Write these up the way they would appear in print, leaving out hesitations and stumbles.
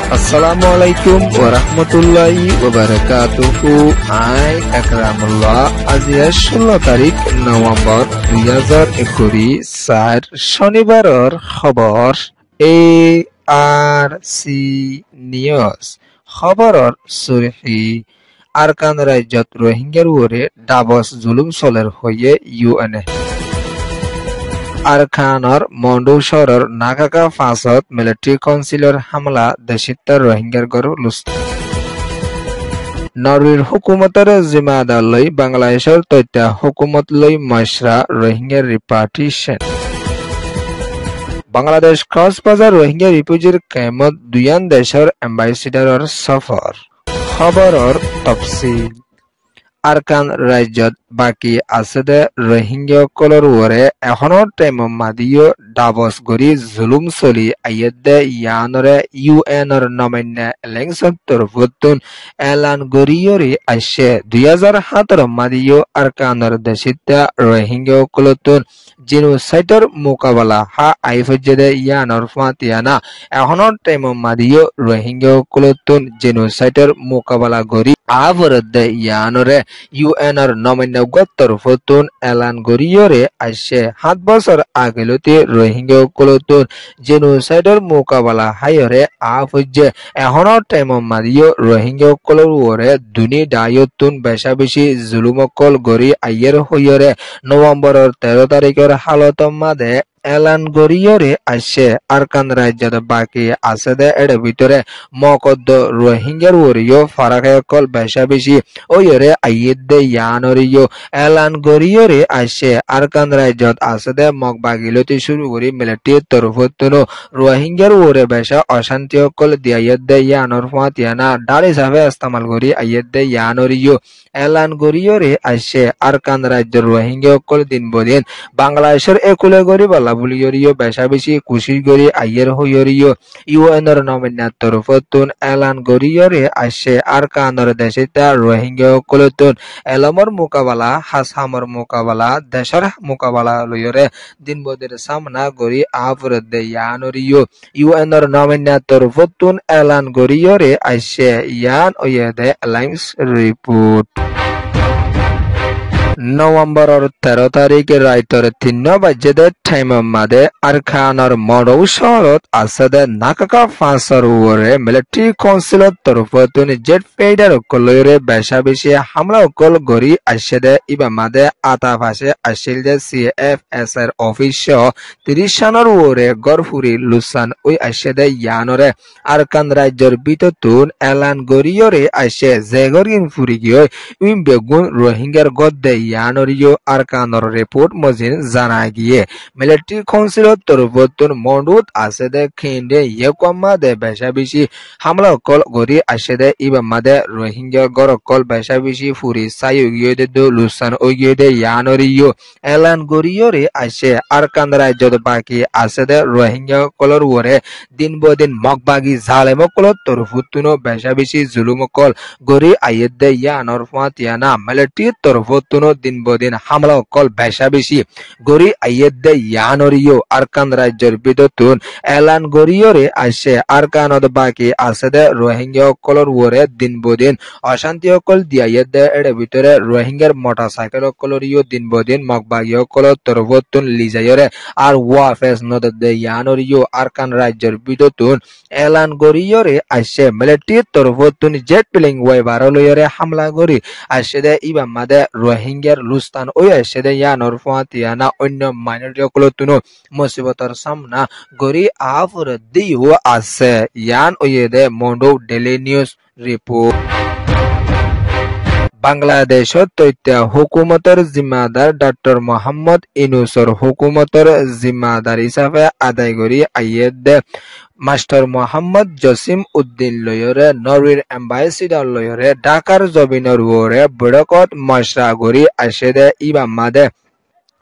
Assalamualaikum warahmatullahi wabarakatuh. Hai Akramullah. আজি 16 তাৰিখ নৱেম্বৰ 2021 সাৰ শনিবাৰৰ খবৰ ARC নিউজ খবৰৰ সুৰখি আৰকান ৰাজ্যত ৰোহিংগাৰ ওপৰত ডাবছ জুলুম চলাৰ হৈয়ে UN আৰকানৰ মণ্ডু চহৰৰ নাকাকা ফাছত মিলিটাৰী কাউন্সিলৰ হামলা দেশিতাৰ ৰোহিংগাৰ গড় লুষ্ট নৰৱেৰ হুকুমতৰ জিম্মাদাৰ লৈ বাংলাদেশৰ তথ্য হুকুমত লৈ মছৰা ৰোহিংগাৰ ৰিপাৰ্টিশ্যন বাংলাদেশ ক্ৰছ বাজাৰ ৰোহিংগা ৰিফিউজিৰ কেম্পত দুয়ান দেশৰ এম্বাসেডাৰৰ সফৰ খবৰৰ তফসিল আৰকান ৰাজ্যত বাকী আছে দে ৰোহিংগাসকলৰ ওপৰত এখনৰ টাইমত মাদিও ডাবছ গৰি জুলুম চলি আইয়দে ইয়ানৰে UNৰ নমান্য এলেংছৰ তৰফতুন এলান গৰিয়ৰি আছে 2017 মাদিও আৰকানৰ দেশিতা ৰোহিংগাসকলতুন জিনোসাইডৰ মোকাবিলা হা আইফজদে ইয়ানৰ ফাতিয়ানা এখনৰ টাইমত মাদিও ৰোহিংগাসকলতুন জিনোসাইডৰ মোকাবিলা গৰি আবৰদে ইয়ানৰে UNৰ নমান্য তৰফতুন এলান গৰিয়ৰে আছে 7 বছৰ আগলৈতে ৰোহিংগাসকলতুন জিনোসাইডৰ মোকাবিলা হায়ৰে আফজে এখনৰ টাইমত মাদিও ৰোহিংগাসকলৰ ওপৰত দুনি দায়তুন বেছি জুলুমকল গৰি আইয়েৰ হৈৰে নৱেম্বৰৰ 13 তাৰিখৰ হালত মাদে এলান গৰিয়ৰে আছে আৰকান ৰাজ্যত বাকী আছে দে এর ভিতরে মকদ্দ রোহিঙ্গার ওরিও ফারাকল বেশি ওইরে আইয়দে ইয়ানরিও এলান গরিয়রে আছে আরকান রাজ্যত আছে দে মক বাগিলতি শুরু করি মিলিটারির তরফতুন রোহিঙ্গার ওরে বেশা অশান্তি অকল দিয়াইয়দে ইয়ানর ফাতিয়ানা ডাল হিসাবে ইস্তেমাল করি আইয়দে ইয়ানরিও এলান গরিয়রে আছে আরকান রাজ্যের রোহিঙ্গা অকল দিন বদিন বাংলাদেশের একুলে গরি বুলিয়রিও বেশি খুশি গরি আইয়ের হইয়রিও UNর নমান্য তরফতুন এলান গরিয়রে আছে আরকানর দেশিতা রোহিঙ্গা কলতুন এলমর মোকাবিলা হাসামর মোকাবিলা দেশর মোকাবিলা লয়রে দিনবদের সামনা গরি আফরদে ইয়ানরিও UNর নমান্য তরফতুন এলান গরিয়রে আছে ইয়ান ওয়েদে এলাইন্স রিপোর্ট নৱেম্বৰৰ 13 তাৰিখে ৰাইটৰ 3 বজাতে টাইম মাদে আৰকানৰ মডৌ চহৰত আছে দে নাকাকা ফাঁচৰ ওপৰে মিলিটাৰী কাউন্সিলৰ তৰফতুন জেট ফাইটাৰ কলৈৰে বেছি হামলা অকল গৰি আছে দে ইবা মাদে আটা ফাঁসে আছিল দে CFSৰ অফিচ 30 চনৰ ওপৰে গড়ফুৰি লুচান ওই আছে দে ইয়ানৰে আৰকান ৰাজ্যৰ বিততুন এলান গৰিয়ৰে আছে জেগৰিন ফুৰি গৈ উইম বেগুন ৰোহিংগাৰ গদ্দে ইয়ানরিও আরকানর রিপোর্ট মজিন জানা গিয়ে মিলিটারি কাউন্সিলৰ তরফতুন মণ্ডুত আছে দে খিন্ডে ইয়কমা দে বেশি হামলা কল গরি আছে দে ইবা মাদে রোহিঙ্গা গর কল বেশি ফুরি সাইও গিয়ে দে লুসান ও গিয়ে দে ইয়ানরিও এলান গরিয়রে আছে আরকান রাজ্যত বাকি আছে দে রোহিঙ্গা কলর ওরে দিন বদিন মকবাগি জালেম কলর তরফতুন বেশি জুলুম কল গরি আইয়দে ইয়ানর ফাতিয়ানা মিলিটারি তরফতুন দিন বদিন হামলা কল বেশি গরি আইয়দে ইয়ানরিও আরকান রাজ্যের বিদতুন এলান গরিয়রে আছে আরকানত বাকি আছে দে রোহিঙ্গা কলর ওরে দিন বদিন অশান্তি কল দিয়াইয়দে এর ভিতরে রোহিঙ্গার মোটরসাইকেল কলরিও দিন বদিন মকবাগি কলর তরফতুন লিজায়রে আর ওয়াফেস নদদে ইয়ানরিও আরকান রাজ্যের বিদতুন এলান গরিয়রে আছে মিলিটারির তরফতুন জেট প্লেন ওয়াইবার লয়রে হামলা গরি আছে দে ইবা মাদে রোহিঙ্গার লুস্তান ওই আছে দে ইয়ানর ফাতিয়ানা অন্য মাইনরিটি কলতুন মুসিবতর সামনা গরি আফর দিও আছে ইয়ান ওয়েদে মন্ডো ডেলি নিউজ রিপোর্ট বাংলাদেশত তথ্য হুকুমতৰ জিম্মাদাৰ ডক্টৰ মোহাম্মদ ইনুছৰ হুকুমতৰ জিম্মাদাৰ হিচাপে আদায় কৰি আইয়দে মাস্টার মোহাম্মদ জসিম উদ্দিন লয়রে নরওয়ের এম্বাসিডার লয়রে ঢাকার জবিনের ওরে বড়কত মশরা গরি আসে দে ইবা মাদে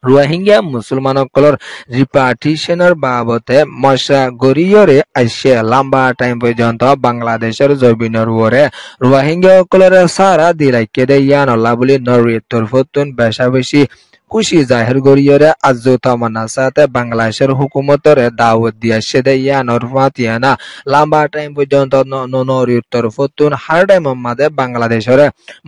রোহিঙ্গা মুসলমানসকলৰ রিপার্টিশনের বাবতে মশা গরিয়রে আসে লম্বা টাইম পর্যন্ত বাংলাদেশের জবিনের ওরে রোহিঙ্গাসকলৰ সারা দি রাখে দে ইয়ান আল্লাহ বলি নরওয়ের তরফতুন বেশি খুশি জাহির করিয়রে আজও তামান্নার সাথে বাংলাদেশের হুকুমতরে দাওয়াত দিয়েছে দে ইয়ানোর ফাতিয়ানা লম্বা টাইম পর্যন্ত নরির তরফতুন হার টাইম মাদে বাংলাদেশের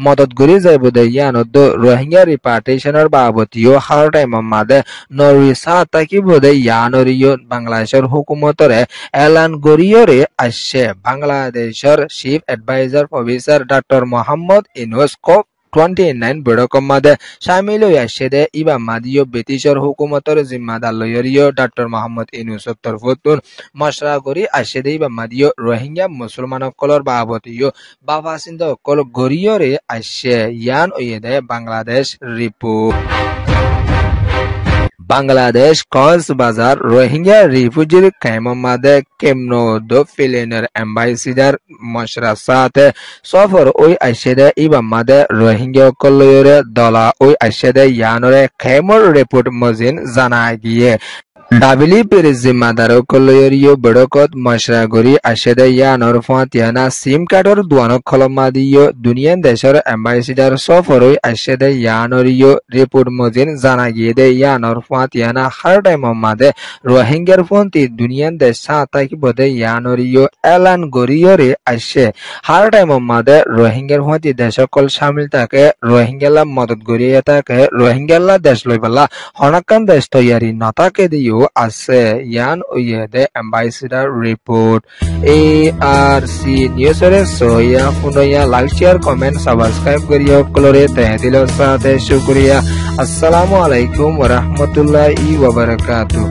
মদত করি যাইব দে ইয়ানোর রোহিঙ্গা রিপার্টিশনের বাবতিও হার টাইম মাদে নরি সাথ থাকিব দে ইয়ানরিও বাংলাদেশের হুকুমতরে এলান করিয়রে আসছে বাংলাদেশের chief adviser officer doctor Mohammad Yunus COP 29 বৈঠক মাদে শামিল হইয়াছে দে ইবা মাদিও ব্রিটিশের হুকুমতর জিম্মাদার লইয়রিও ডক্টর মোহাম্মদ ইউনূসের তরফতুন মশরা করি আসছে দে ইবা মাদিও রোহিঙ্গা মুসলমান সকলের বাবতিও বাবাসিন্দা সকল গরিয়রে আসছে ইয়ান ওয়ে দে বাংলাদেশ রিপোর্ট বাংলাদেশ কক্সবাজার রোহিঙ্গা রিফিউজির ক্যাম্প মাদে কেমনো দো ফিলিনের এম্বাসিডার মশরা সাথে সফর ওই আইসেদে ইবা মাদে রোহিঙ্গা কলয়রে দলা ওই আইসেদে ইয়ানরে ক্যাম্পর রিপোর্ট মজিন জানা গিয়ে ডাবিলি পেরে জিম্মাদার কলয়রিও বড়কত মশরা গরি আইসেদে ইয়ানর ফাতিয়ানা সিম কার্ডর দুয়ানক খলমা দিও দুনিয়ান দেশের এম্বাসিডার সফর ওই আইসেদে ইয়ানরিও রিপোর্ট মজিন জানা গিয়ে দে ইয়ানর ফাতিয়ানা হার টাইম মাদে রোহিঙ্গার ফন্তি দুনিয়ান দেশ সাতাকি বদে ইয়ানরিও এলান গরিয়রে আসছে হার টাইম মাদে রোহিঙ্গার ফন্তি দেশ সকল শামিল থাকে রোহিঙ্গালা মদত গরিয়ে থাকে রোহিঙ্গালা দেশ লইবেলা হনাকান দেশ তৈয়ারি নতাকে দিও আছে ইয়ান ওয়েদে এম্বাসিডার রিপোর্ট ARC নিউজরে সোয়া ফুনয়া লাইক শেয়ার কমেন্ট সাবস্ক্রাইব করিও কলরে তহদিল সাথে শুকরিয়া আসসালামু আলাইকুম ওয়া রাহমাতুল্লাহি ওয়া বারাকাতুহু।